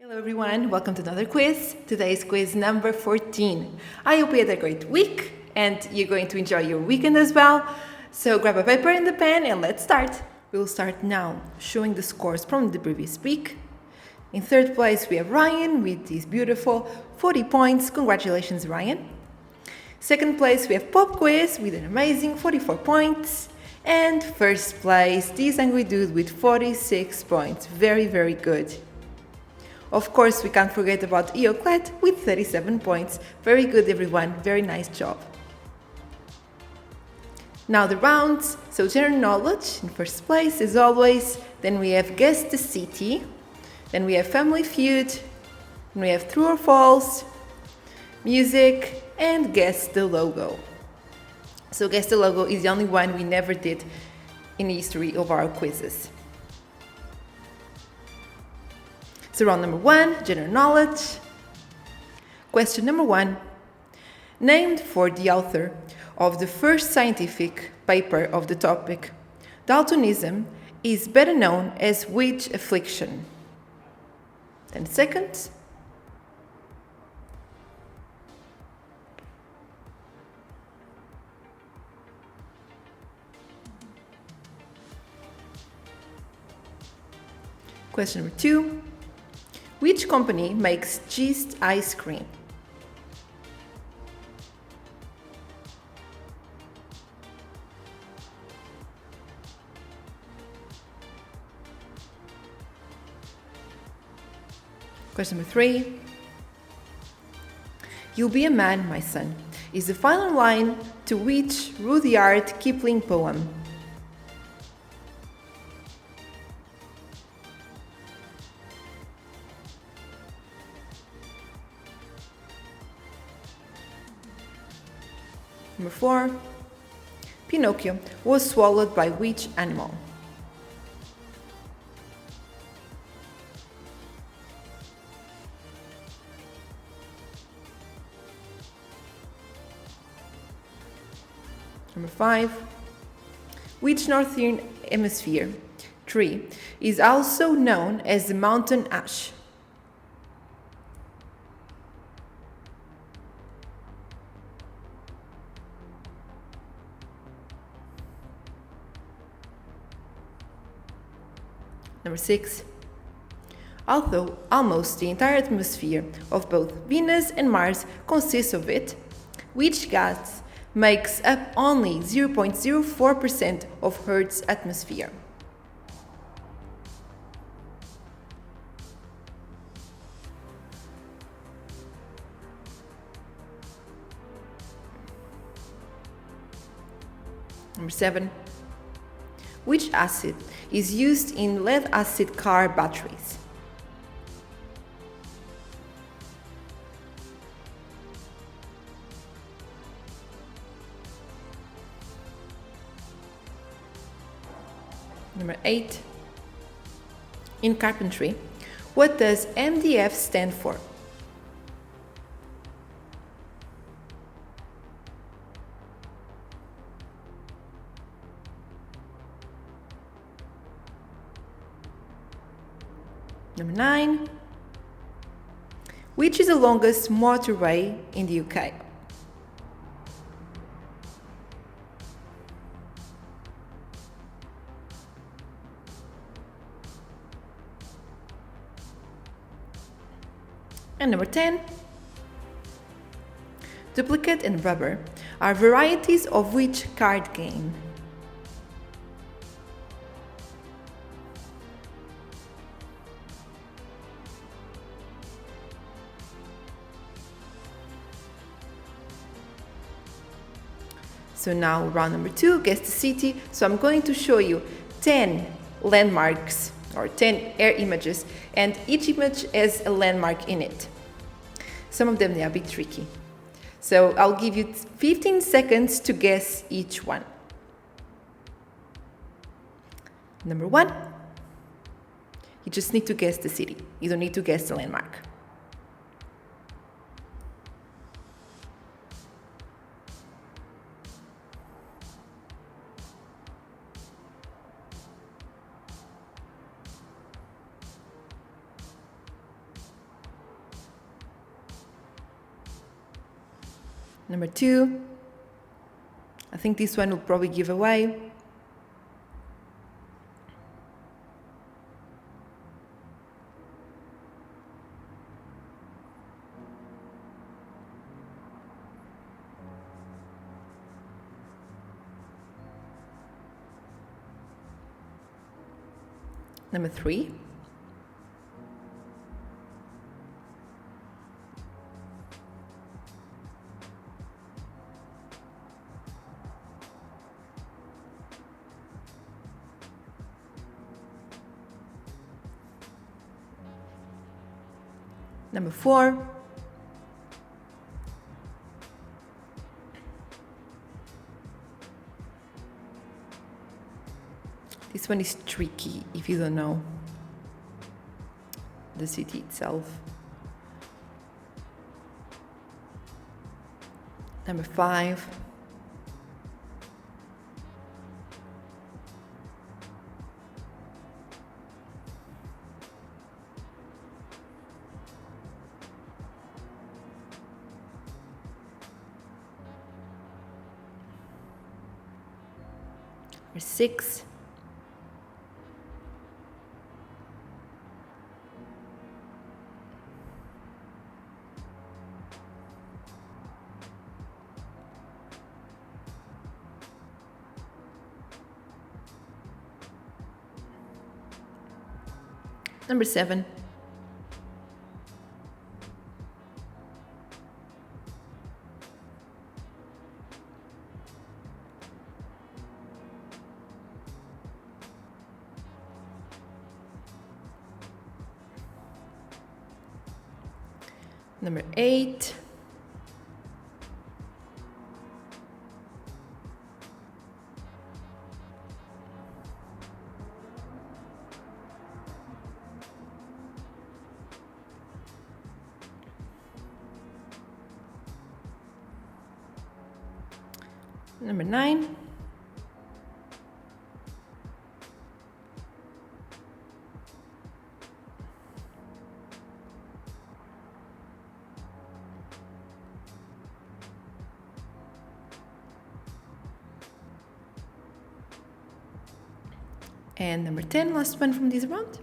Hello everyone, welcome to another quiz. Today's quiz number 14. I hope you had a great week and you're going to enjoy your weekend as well. So grab a paper and a pen and let's start. We'll start now showing the scores from the previous week. In third place we have Ryan with these beautiful 40 points. Congratulations Ryan. Second place we have Pop Quiz with an amazing 44 points. And first place, this angry dude with 46 points. Very good. Of course, we can't forget about Eoclet with 37 points. Very good, everyone. Very nice job. Now the rounds. So general knowledge in first place, as always. Then we have Guess the City. Then we have Family Feud. Then we have True or False, Music, and Guess the Logo. So Guess the Logo is the only one we never did in the history of our quizzes. So round number 1, general knowledge. Question number 1. Named for the author of the first scientific paper of the topic, daltonism is better known as which affliction? 10 seconds. Question number 2. Which company makes Gist ice cream? Question number 3. You'll be a man, my son, is the final line to which Rudyard Kipling poem? Number 4. Pinocchio was swallowed by which animal? Number 5. Which northern hemisphere tree is also known as the mountain ash? Number 6. Although almost the entire atmosphere of both Venus and Mars consists of it, which gas makes up only 0.04% of Earth's atmosphere? Number 7. Which acid is used in lead-acid car batteries? Number 8. In carpentry, what does MDF stand for? Number 9. Which is the longest motorway in the UK? And number 10. Duplicate and rubber are varieties of which card game? So now round number 2, guess the city. So I'm going to show you 10 landmarks or 10 air images, and each image has a landmark in it. Some of them they are a bit tricky. So I'll give you 15 seconds to guess each one. Number 1, you just need to guess the city. You don't need to guess the landmark. Number 2. I think this one will probably give away. Number 3. Number 4. This one is tricky if you don't know the city itself. Number 5. Number 6. Number 7. Number 8. Number 9. And number 10, last one from this round.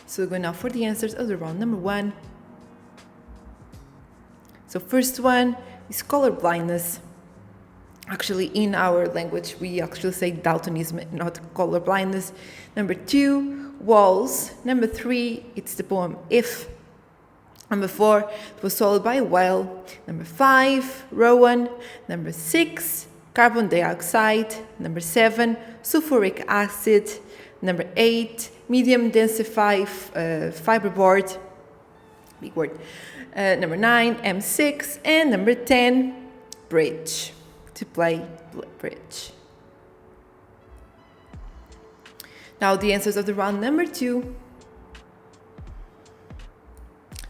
So we're going now for the answers of the round number 1. So first one is color blindness. Actually, in our language, we actually say daltonism, not color blindness. Number 2, walls. Number 3, it's the poem If. Number 4, it was swallowed by a whale. Number 5, Rowan. Number 6, carbon dioxide. Number 7, sulfuric acid. Number 8, medium densified fiberboard. Big word. Number 9, M6. And number 10, bridge. To play bridge. Now the answers of the round number 2.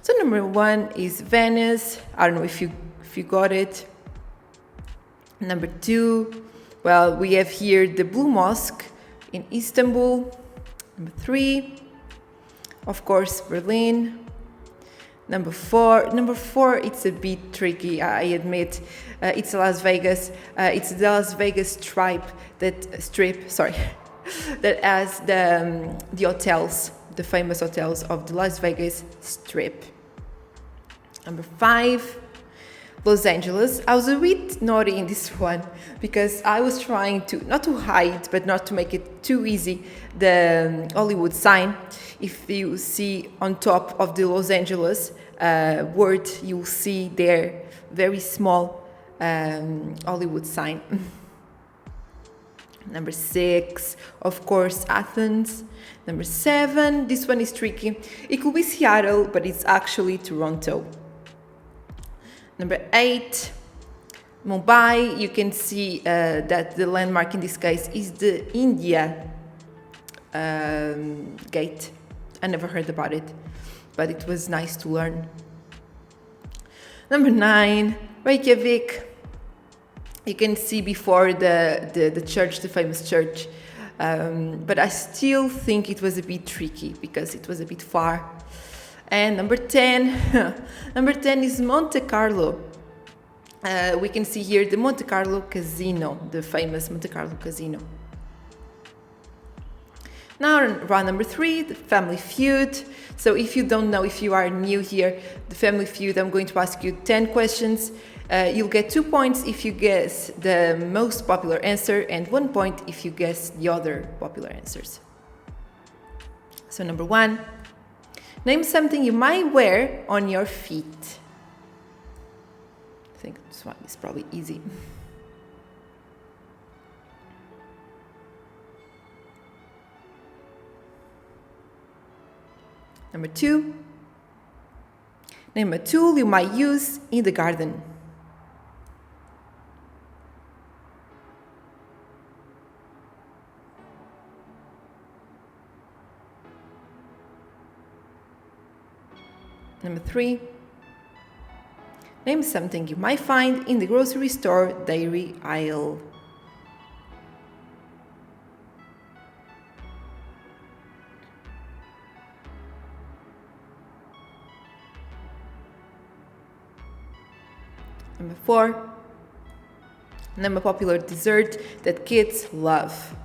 So number 1 is Venice. I don't know if you got it. Number 2, well, we have here the Blue Mosque in Istanbul. Number 3, of course, Berlin. Number 4, it's a bit tricky, I admit. It's Las Vegas. It's the Las Vegas strip that has the hotels, the famous hotels of the Las Vegas Strip. Number 5, Los Angeles. I was a bit naughty in this one because I was trying to, not to hide, but not to make it too easy, the Hollywood sign. If you see on top of the Los Angeles word, you'll see there very small Hollywood sign. Number 6, of course, Athens. Number 7, this one is tricky. It could be Seattle, but it's actually Toronto. Number 8, Mumbai. You can see that the landmark in this case is the India Gate. I never heard about it, but it was nice to learn. Number 9, Reykjavik. You can see before the church, the famous church, but I still think it was a bit tricky because it was a bit far. And number 10, number 10 is Monte Carlo. We can see here the Monte Carlo Casino, the famous Monte Carlo Casino. Now round number 3, the Family Feud. So if you don't know, if you are new here, the Family Feud, I'm going to ask you 10 questions. You'll get 2 points if you guess the most popular answer and 1 point if you guess the other popular answers. So number 1, name something you might wear on your feet. I think this one is probably easy. Number 2, name a tool you might use in the garden. Number 3, name something you might find in the grocery store dairy aisle. Number 4, name a popular dessert that kids love.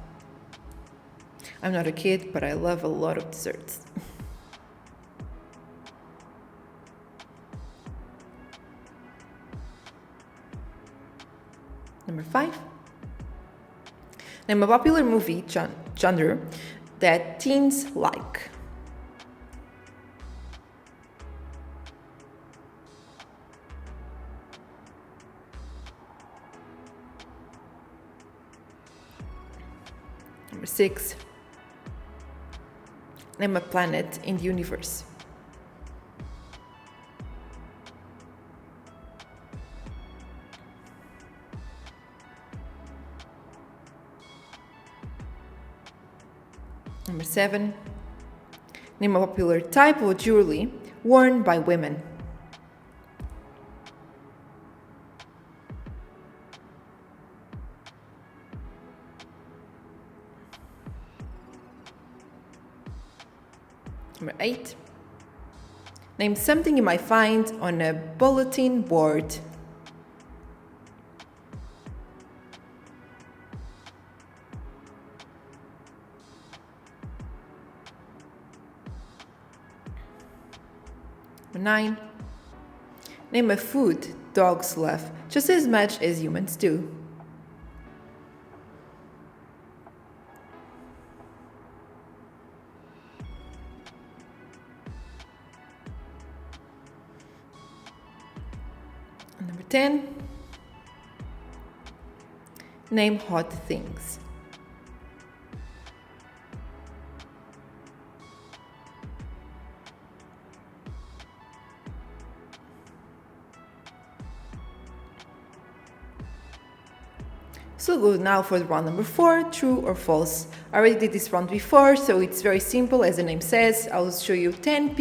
I'm not a kid, but I love a lot of desserts. Number 5, name a popular movie genre that teens like. Number 6, name a planet in the universe. Number 7, name a popular type of jewelry worn by women. Number 8, name something you might find on a bulletin board. Number 9, name a food dogs love just as much as humans do. Number 10, name hot things. So we'll go now for the round number 4, true or false. I already did this round before, so it's very simple. As the name says, I'll show you 10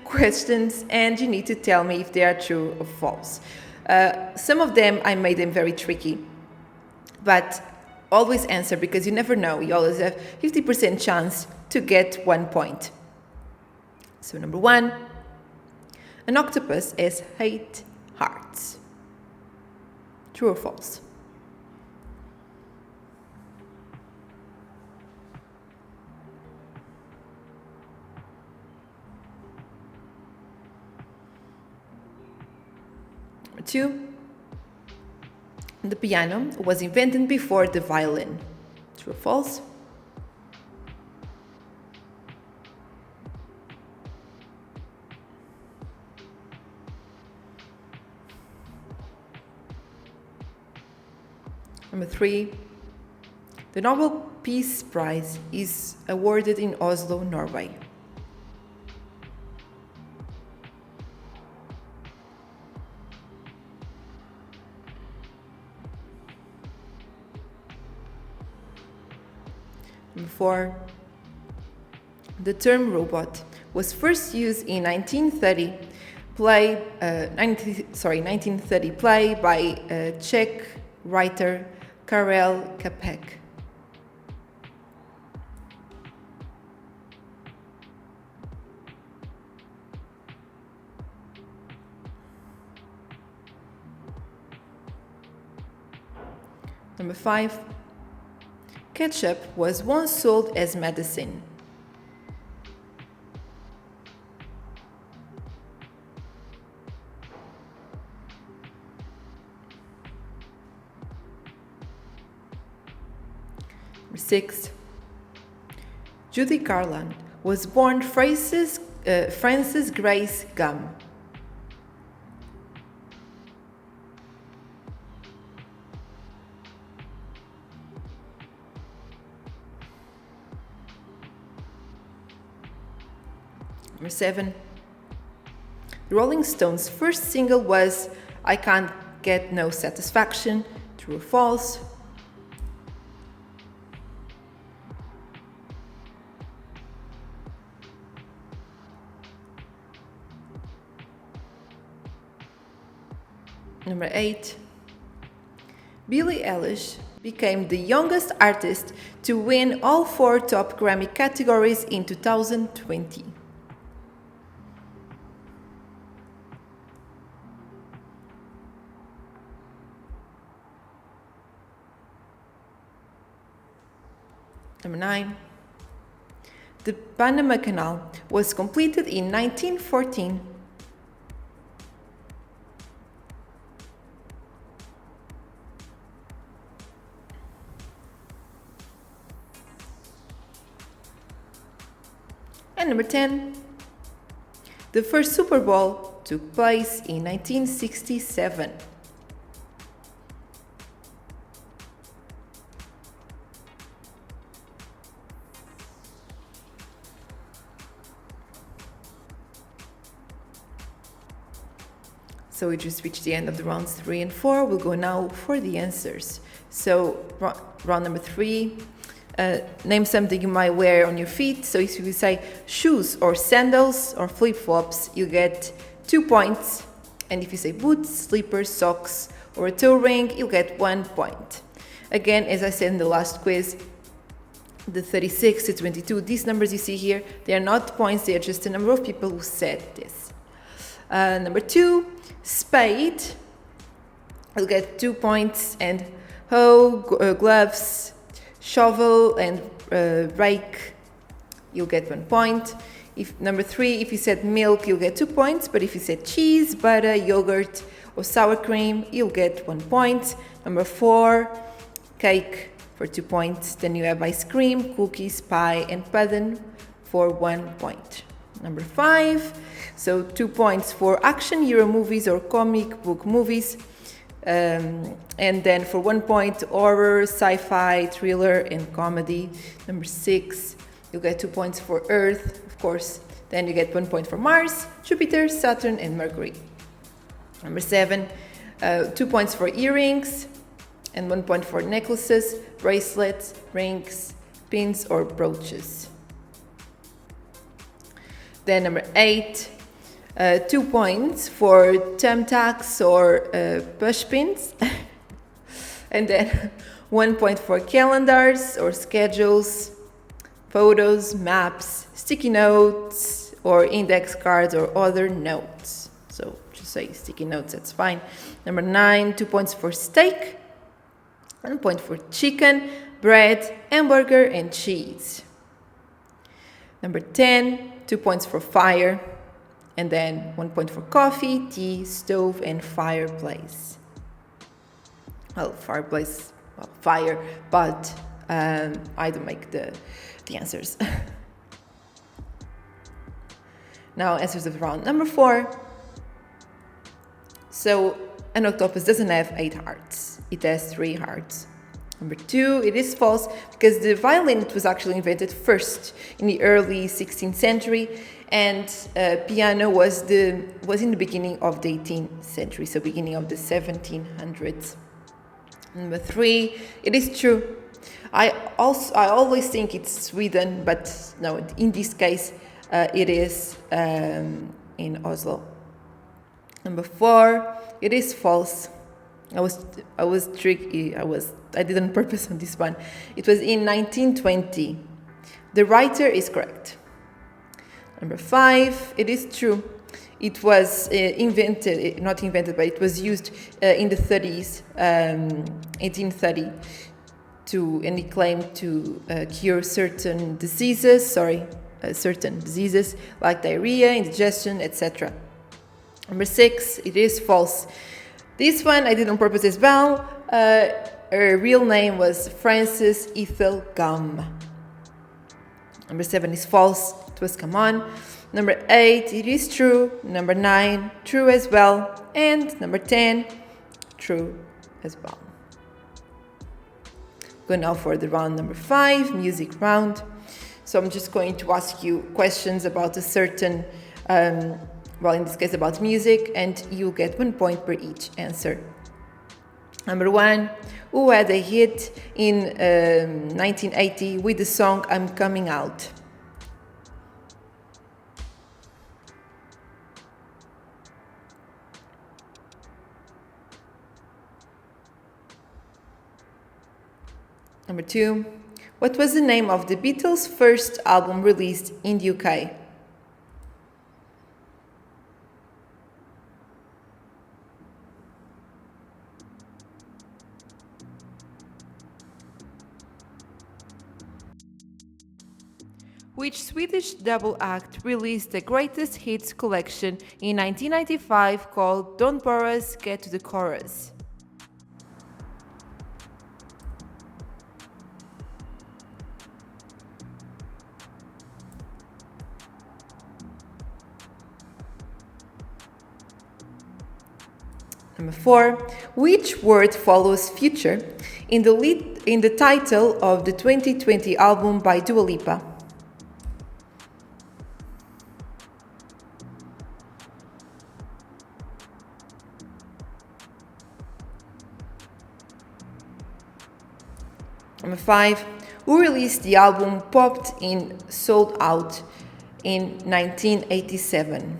questions, and you need to tell me if they are true or false. Some of them, I made them very tricky, but always answer because you never know. You always have 50% chance to get 1 point. So number 1, an octopus has 8 hearts. True or false? Number 2, the piano was invented before the violin. True or false? Number 3, the Nobel Peace Prize is awarded in Oslo, Norway. Number 4, The term robot was first used in 1930 play by Czech writer Karel Čapek. Number 5. Ketchup was once sold as medicine. Number 6. Judy Garland was born Frances Grace Gum. Number 7. The Rolling Stones' first single was I Can't Get No Satisfaction. True or false? Number 8. Billie Eilish became the youngest artist to win all 4 top Grammy categories in 2020. Number 9. The Panama Canal was completed in 1914. And number 10. The first Super Bowl took place in 1967. So we just reached the end of the rounds 3 and 4. We'll go now for the answers. So round number 3, name something you might wear on your feet. So if you say shoes or sandals or flip-flops, you get 2 points. And if you say boots, slippers, socks, or a toe ring, you get 1 point. Again, as I said in the last quiz, the 36 to 22, these numbers you see here, they are not points, they are just the number of people who said this. Number 2, spade, you'll get 2 points, and hoe, gloves, shovel, and rake, you'll get 1 point. Number 3, if you said milk, you'll get 2 points, but if you said cheese, butter, yogurt, or sour cream, you'll get 1 point. Number 4, cake for 2 points. Then you have ice cream, cookies, pie, and pudding for 1 point. Number 5, so 2 points for action hero movies or comic book movies. And then for 1 point, horror, sci-fi, thriller, and comedy. Number 6, you get 2 points for Earth, of course. Then you get 1 point for Mars, Jupiter, Saturn, and Mercury. Number 7, 2 points for earrings, and 1 point for necklaces, bracelets, rings, pins, or brooches. Then number 8, 2 points for thumbtacks or push pins. And then 1 point for calendars or schedules, photos, maps, sticky notes, or index cards or other notes. So just say sticky notes, that's fine. Number 9, 2 points for steak, 1 point for chicken, bread, hamburger, and cheese. Number 10, 2 points for fire, and then 1 point for coffee, tea, stove, and fireplace. Well, fireplace, well, fire, but I don't make the answers. Now, answers of round number 4. So, an octopus doesn't have 8 hearts. It has 3 hearts. Number 2, it is false because the violin was actually invented first in the early 16th century, and piano was in the beginning of the 18th century, so beginning of the 1700s. Number 3, it is true. I always think it's Sweden, but no, in this case, it is in Oslo. Number 4, it is false. I was tricky. I did on purpose on this one. It was in 1920. The writer is correct. Number 5, it is true. It was not invented, but it was used in the 30s, 1830, and it claimed to cure certain diseases, like diarrhea, indigestion, etc. Number 6, it is false. This one I did on purpose as well. Her real name was Frances Ethel Gum. Number 7 is false. It was come on. Number 8, it is true. Number 9, true as well. And number 10, true as well. Go now for the round number 5, music round. So I'm just going to ask you questions about a certain, in this case about music, and you'll get 1 point per each answer. Number 1, who had a hit in 1980 with the song I'm Coming Out? Number 2, what was the name of the Beatles' first album released in the UK? Which Swedish double act released the greatest hits collection in 1995 called Don't Bore Us, Get to the Chorus? Number 4, which word follows future in the title of the 2020 album by Dua Lipa? Number 5, who released the album Popped in Sold Out in 1987?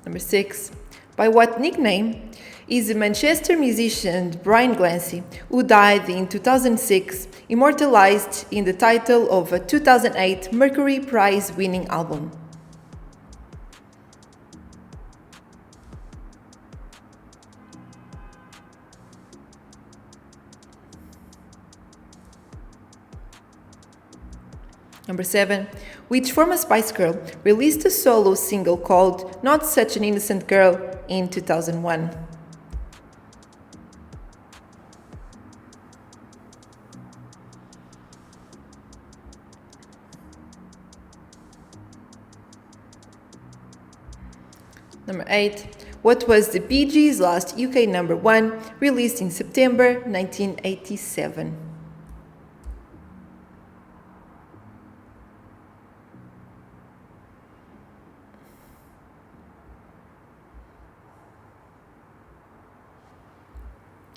Number 6, by what nickname is the Manchester musician Brian Glancy, who died in 2006, immortalized in the title of a 2008 Mercury Prize-winning album? Number 7, which former Spice Girl released a solo single called Not Such an Innocent Girl in 2001? Number 8, what was the Bee Gees' last UK number 1, released in September 1987?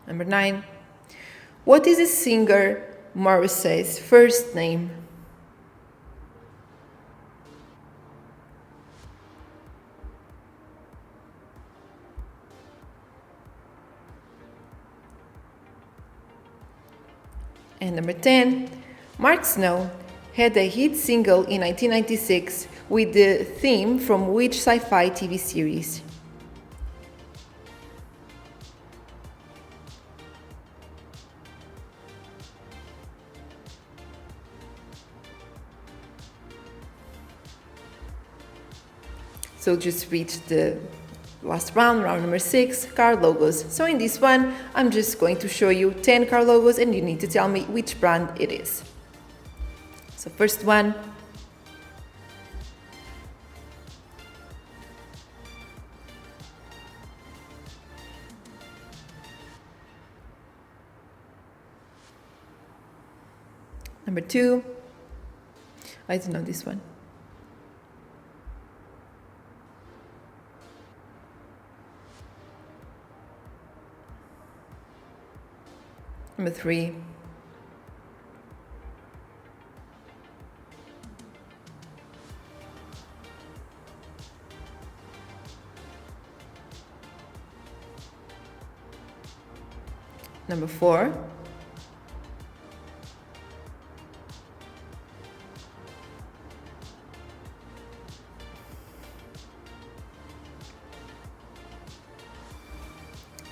Number 9, what is the singer Morrissey's first name? And number 10, Mark Snow had a hit single in 1996 with the theme from which sci-fi TV series? So just reached the last round number 6, car logos. So in this one, I'm just going to show you 10 car logos and you need to tell me which brand it is. So first one. Number 2. I don't know this one. Number 3. Number 4.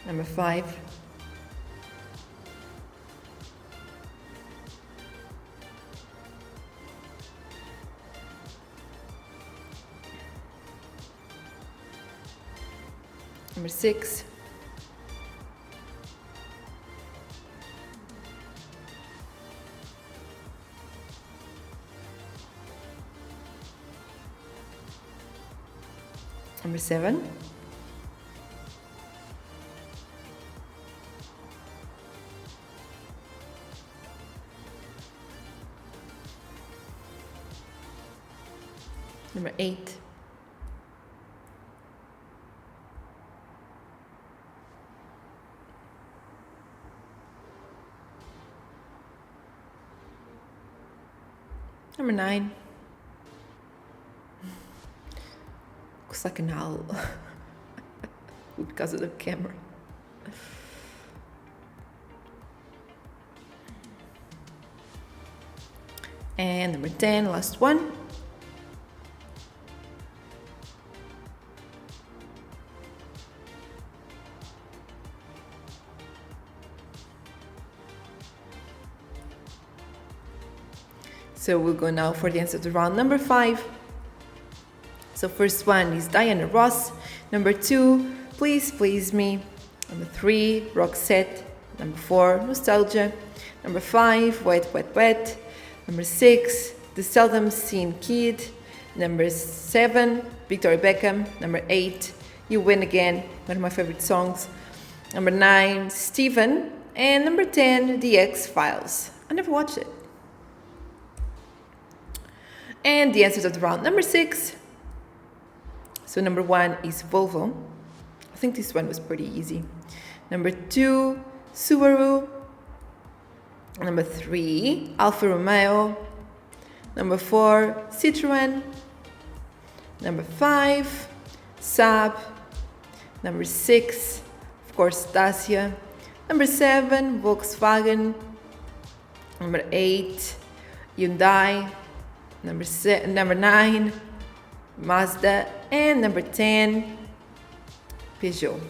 Number 5. Number 6. Number 7. Number 8. Number 9. Looks like an owl because of the camera. And number 10, last one. So we'll go now for the answer to round number 5. So first one is Diana Ross. Number 2, Please Please Me. Number 3, Roxette. Number 4, Nostalgia. Number 5, Wet Wet Wet. Number 6, The Seldom Seen Kid. Number 7, Victoria Beckham. Number 8, You Win Again, one of my favorite songs. Number 9, Steven. And number 10, The X-Files. I never watched it. And the answers of the round number 6. So number 1 is Volvo. I think this one was pretty easy. Number 2, Subaru. Number 3, Alfa Romeo. Number 4, Citroën. Number 5, Saab. Number 6, of course, Dacia. Number 7, Volkswagen. Number 8, Hyundai. Number 9, Mazda. And number 10, Peugeot.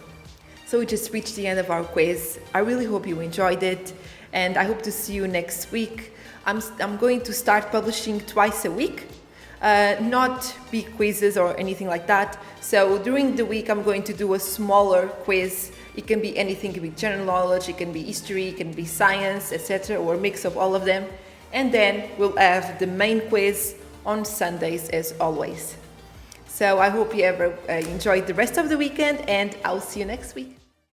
So we just reached the end of our quiz. I really hope you enjoyed it, and I hope to see you next week. I'm going to start publishing twice a week, not big quizzes or anything like that. So during the week I'm going to do a smaller quiz. It can be anything, it can be general knowledge, it can be history, it can be science, etc., or a mix of all of them. And then we'll have the main quiz on Sundays as always. So I hope you ever enjoyed the rest of the weekend, and I'll see you next week.